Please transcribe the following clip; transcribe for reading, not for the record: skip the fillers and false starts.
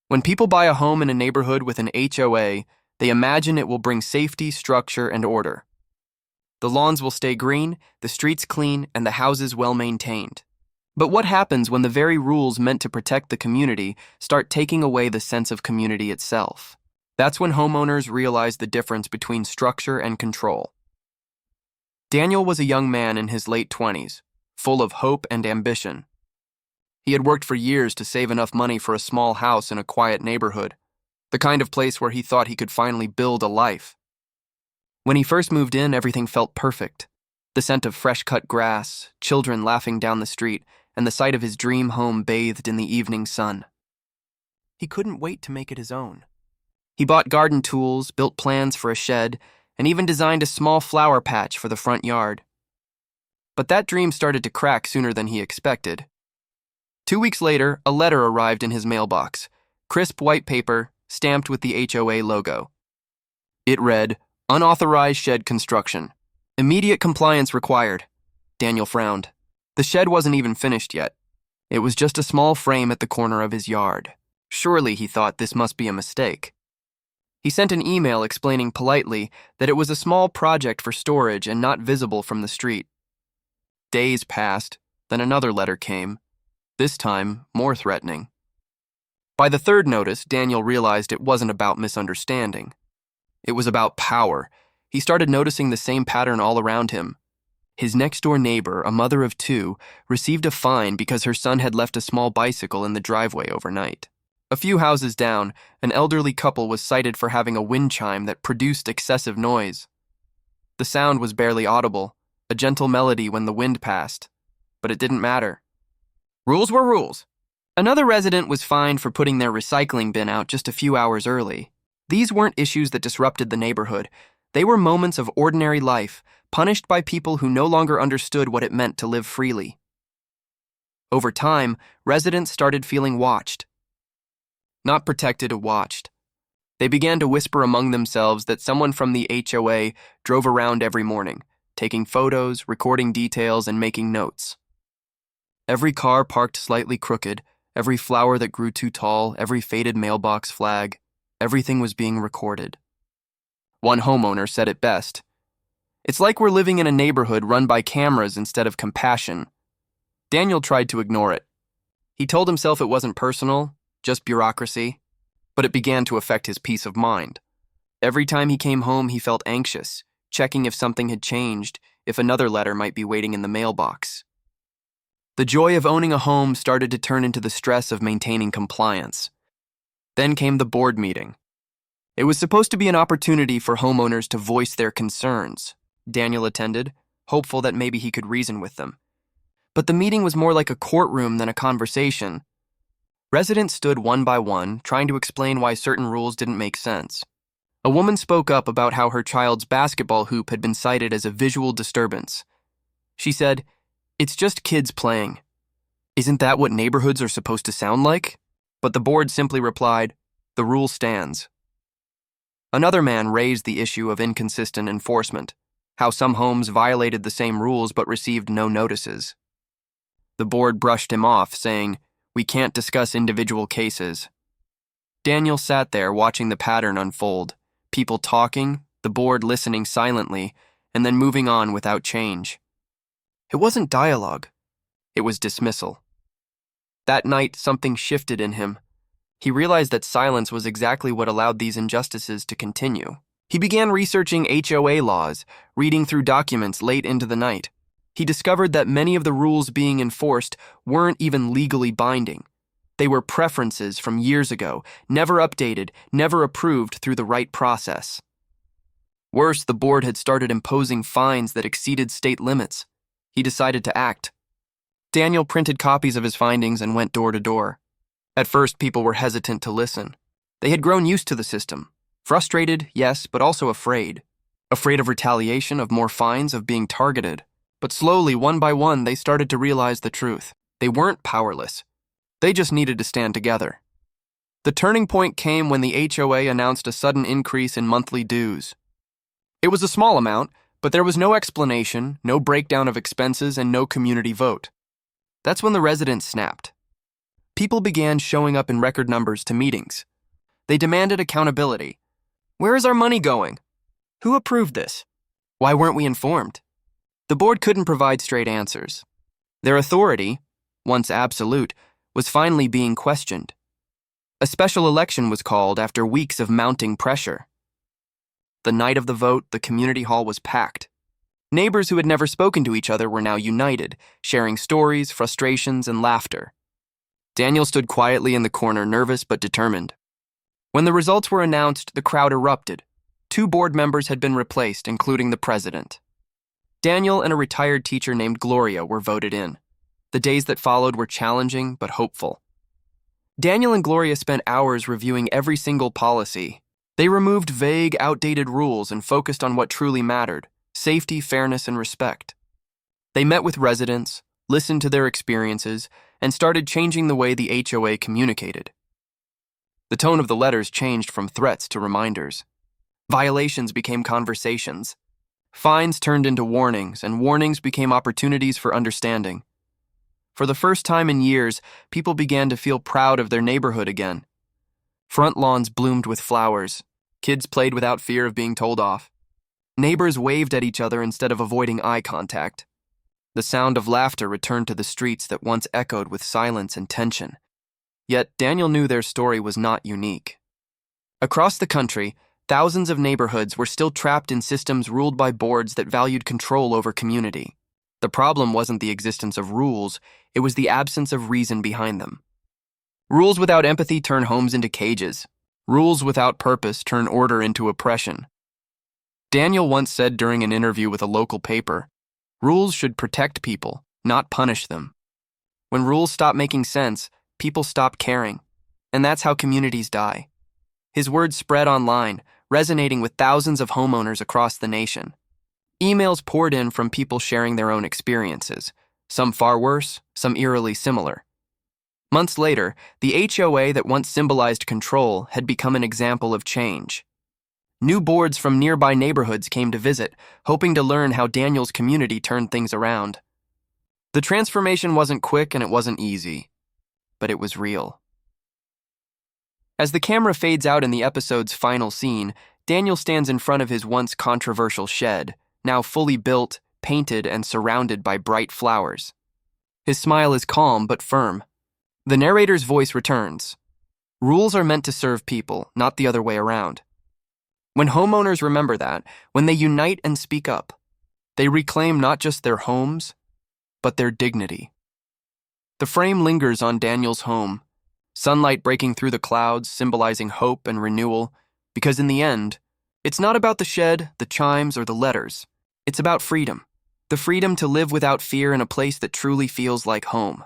When people buy a home in a neighborhood with an HOA, they imagine it will bring safety, structure, and order. The lawns will stay green, the streets clean, and the houses well maintained. But what happens when the very rules meant to protect the community start taking away the sense of community itself? That's when homeowners realize the difference between structure and control. Daniel was a young man in his late 20s, full of hope and ambition. He had worked for years to save enough money for a small house in a quiet neighborhood, the kind of place where he thought he could finally build a life. When he first moved in, everything felt perfect. The scent of fresh-cut grass, children laughing down the street, and the sight of his dream home bathed in the evening sun. He couldn't wait to make it his own. He bought garden tools, built plans for a shed, and even designed a small flower patch for the front yard. But that dream started to crack sooner than he expected. 2 weeks later, a letter arrived in his mailbox, crisp white paper, stamped with the HOA logo. It read, "Unauthorized shed construction. Immediate compliance required." Daniel frowned. The shed wasn't even finished yet. It was just a small frame at the corner of his yard. Surely, he thought, this must be a mistake. He sent an email explaining politely that it was a small project for storage and not visible from the street. Days passed, then another letter came, this time more threatening. By the third notice, Daniel realized it wasn't about misunderstanding. It was about power. He started noticing the same pattern all around him. His next-door neighbor, a mother of two, received a fine because her son had left a small bicycle in the driveway overnight. A few houses down, an elderly couple was cited for having a wind chime that produced excessive noise. The sound was barely audible, a gentle melody when the wind passed, but it didn't matter. Rules were rules. Another resident was fined for putting their recycling bin out just a few hours early. These weren't issues that disrupted the neighborhood. They were moments of ordinary life, punished by people who no longer understood what it meant to live freely. Over time, residents started feeling watched. Not protected, watched. They began to whisper among themselves that someone from the HOA drove around every morning, taking photos, recording details, and making notes. Every car parked slightly crooked, every flower that grew too tall, every faded mailbox flag, everything was being recorded. One homeowner said it best. "It's like we're living in a neighborhood run by cameras instead of compassion." Daniel tried to ignore it. He told himself it wasn't personal, just bureaucracy, but it began to affect his peace of mind. Every time he came home, he felt anxious, checking if something had changed, if another letter might be waiting in the mailbox. The joy of owning a home started to turn into the stress of maintaining compliance. Then came the board meeting. It was supposed to be an opportunity for homeowners to voice their concerns. Daniel attended, hopeful that maybe he could reason with them. But the meeting was more like a courtroom than a conversation. Residents stood one by one, trying to explain why certain rules didn't make sense. A woman spoke up about how her child's basketball hoop had been cited as a visual disturbance. She said, "It's just kids playing. Isn't that what neighborhoods are supposed to sound like?" But the board simply replied, "The rule stands." Another man raised the issue of inconsistent enforcement, how some homes violated the same rules but received no notices. The board brushed him off, saying, "We can't discuss individual cases." Daniel sat there watching the pattern unfold, people talking, the board listening silently, and then moving on without change. It wasn't dialogue. It was dismissal. That night, something shifted in him. He realized that silence was exactly what allowed these injustices to continue. He began researching HOA laws, reading through documents late into the night. He discovered that many of the rules being enforced weren't even legally binding. They were preferences from years ago, never updated, never approved through the right process. Worse, the board had started imposing fines that exceeded state limits. He decided to act. Daniel printed copies of his findings and went door to door. At first, people were hesitant to listen. They had grown used to the system. Frustrated, yes, but also afraid. Afraid of retaliation, of more fines, of being targeted. But slowly, one by one, they started to realize the truth. They weren't powerless. They just needed to stand together. The turning point came when the HOA announced a sudden increase in monthly dues. It was a small amount, but there was no explanation, no breakdown of expenses, and no community vote. That's when the residents snapped. People began showing up in record numbers to meetings. They demanded accountability. Where is our money going? Who approved this? Why weren't we informed? The board couldn't provide straight answers. Their authority, once absolute, was finally being questioned. A special election was called after weeks of mounting pressure. The night of the vote, the community hall was packed. Neighbors who had never spoken to each other were now united, sharing stories, frustrations, and laughter. Daniel stood quietly in the corner, nervous but determined. When the results were announced, the crowd erupted. 2 board members had been replaced, including the president. Daniel and a retired teacher named Gloria were voted in. The days that followed were challenging but hopeful. Daniel and Gloria spent hours reviewing every single policy. They removed vague, outdated rules and focused on what truly mattered: safety, fairness, and respect. They met with residents, listened to their experiences, and started changing the way the HOA communicated. The tone of the letters changed from threats to reminders. Violations became conversations. Fines turned into warnings, and warnings became opportunities for understanding. For the first time in years, people began to feel proud of their neighborhood again. Front lawns bloomed with flowers. Kids played without fear of being told off. Neighbors waved at each other instead of avoiding eye contact. The sound of laughter returned to the streets that once echoed with silence and tension. Yet Daniel knew their story was not unique. Across the country, thousands of neighborhoods were still trapped in systems ruled by boards that valued control over community. The problem wasn't the existence of rules, it was the absence of reason behind them. Rules without empathy turn homes into cages. Rules without purpose turn order into oppression. Daniel once said during an interview with a local paper, "Rules should protect people, not punish them." When rules stop making sense, people stop caring. And that's how communities die. His words spread online, resonating with thousands of homeowners across the nation. Emails poured in from people sharing their own experiences, some far worse, some eerily similar. Months later, the HOA that once symbolized control had become an example of change. New boards from nearby neighborhoods came to visit, hoping to learn how Daniel's community turned things around. The transformation wasn't quick and it wasn't easy, but it was real. As the camera fades out in the episode's final scene, Daniel stands in front of his once controversial shed, now fully built, painted, and surrounded by bright flowers. His smile is calm but firm. The narrator's voice returns. Rules are meant to serve people, not the other way around. When homeowners remember that, when they unite and speak up, they reclaim not just their homes, but their dignity. The frame lingers on Daniel's home, sunlight breaking through the clouds, symbolizing hope and renewal, because in the end, it's not about the shed, the chimes, or the letters. It's about freedom. The freedom to live without fear in a place that truly feels like home.